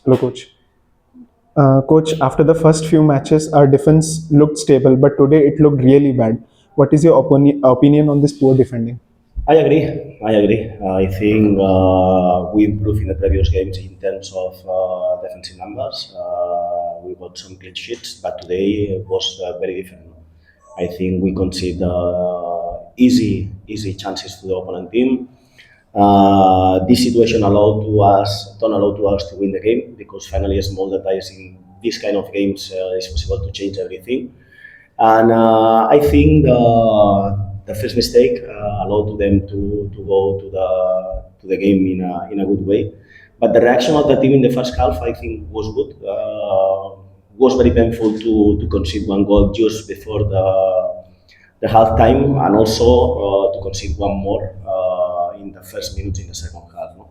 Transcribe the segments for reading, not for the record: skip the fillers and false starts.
Hello, coach. Coach, after the first few matches, our defense looked stable, but today it looked really bad. What is your opinion on this poor defending? I agree. I agree. I think we improved in the previous games in terms of defensive numbers. We got some clean sheets, but today was very different. I think we conceded easy chances to the opponent team. This situation don't allow to us to win the game because finally small details in this kind of games is possible to change everything. And I think the first mistake allowed to them to go to the game in a good way. But the reaction of the team in the first half, I think, was good. Was very painful to concede one goal just before the half time, and also to concede one more in the first minutes in the second half. No?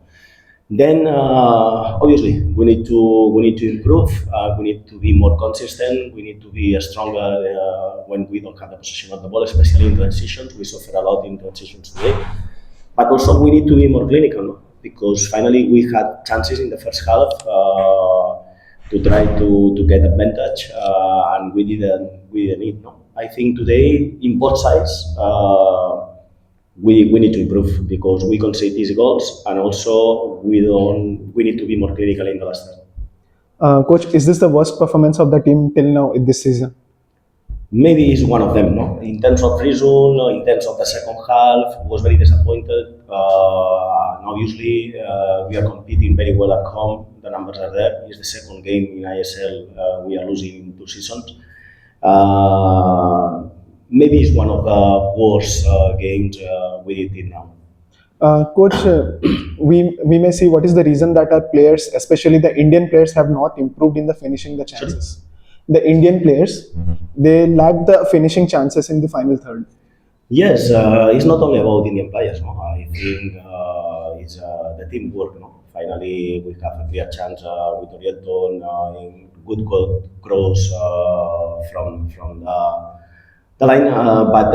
Then obviously we need to improve. We need to be more consistent. We need to be stronger when we don't have the possession of the ball, especially in transitions. We suffer a lot in transitions today. But also we need to be more clinical, no? Because finally we had chances in the first half to try to get advantage, and we didn't need. No? I think today in both sides. We need to improve because we concede these goals, and also we need to be more critical in the last third. Coach, is this the worst performance of the team till now in this season? Maybe it's one of them, no? In terms of result, in terms of the second half, was very disappointed. And obviously, we are competing very well at home. The numbers are there. It's the second game in ISL. We are losing in 2 seasons. Maybe it's one of the worst games we did till now. Coach, we may see what is the reason that our players, especially the Indian players, have not improved in the finishing the chances. The Indian players, they lack the finishing chances in the final third. Yes, it's not only about Indian players. No? I think it's the teamwork. No? Finally, we have a clear chance with Orienton in good cross from the line, but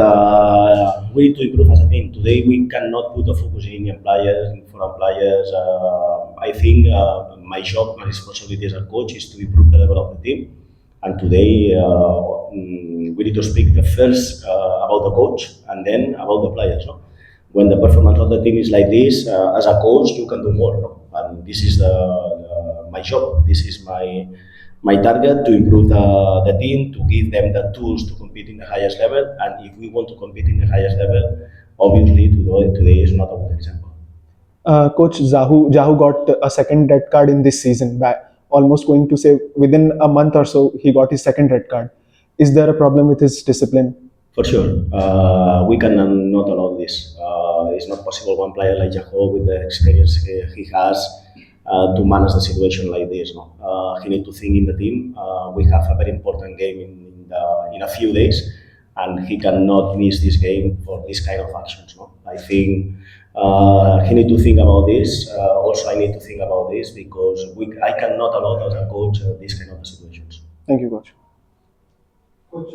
we need to improve as a team. Today, we cannot put the focus in Indian players, in foreign players. I think my job, my responsibility as a coach is to improve the level of the team. And today, we need to speak the first about the coach and then about the players. No? When the performance of the team is like this, as a coach, you can do more. No? And this is my job. This is my target to improve the team, to give them the tools to compete in the highest level. And if we want to compete in the highest level, obviously today is not a good example. Coach Jahu got a second red card in this season. Almost going to say within a month or so, he got his second red card. Is there a problem with his discipline? For sure, we cannot not allow this. It's not possible one player like Jaho with the experience he has to manage the situation like this. No? He needs to think in the team. We have a very important game in a few days, and he cannot miss this game for this kind of actions. No? I think he needs to think about this. Also, I need to think about this because I cannot allow as a coach these kind of situations. Thank you, coach. Coach,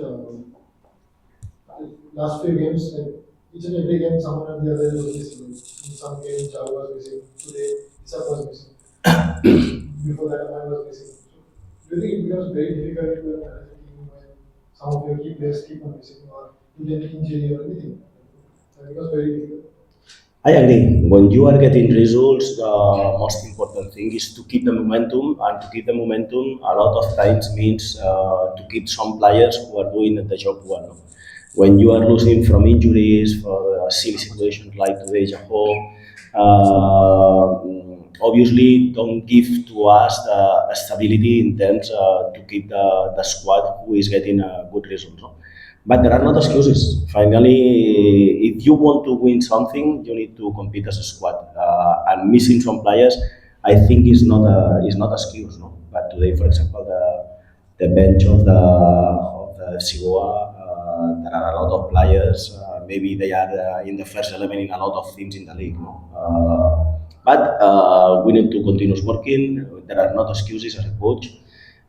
last few games, like each and every game, someone or the other was missing. In some games, Jao was missing. Today, Isaac was missing. Before that, Aman was missing. So, do you think it becomes very difficult to manage a team when some of your key players keep on missing or you get injury or anything? It becomes very difficult. I agree. When you are getting results, the most important thing is to keep the momentum, and to keep the momentum a lot of times means to keep some players who are doing the job well. When you are losing from injuries for silly situations like today, Jaho, obviously don't give to us the stability in terms to keep the squad who is getting a good result. No? But there are not excuses. Finally, if you want to win something, you need to compete as a squad. And missing some players, I think is not excuse. No? But today, for example, the bench of the FCGoa, there are a lot of players. Maybe they are in the first 11 in a lot of teams in the league. No? But we need to continue working. There are not excuses as a coach.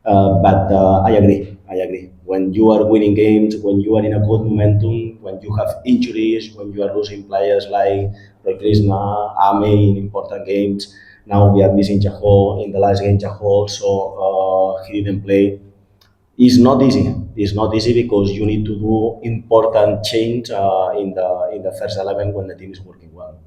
But I agree. When you are winning games, when you are in a good momentum, when you have injuries, when you are losing players like Roy Krishna, Ame in important games. Now we are missing Jaho. In the last game, Jaho also he didn't play. It's not easy. It's not easy because you need to do important change in the first 11 when the team is working well.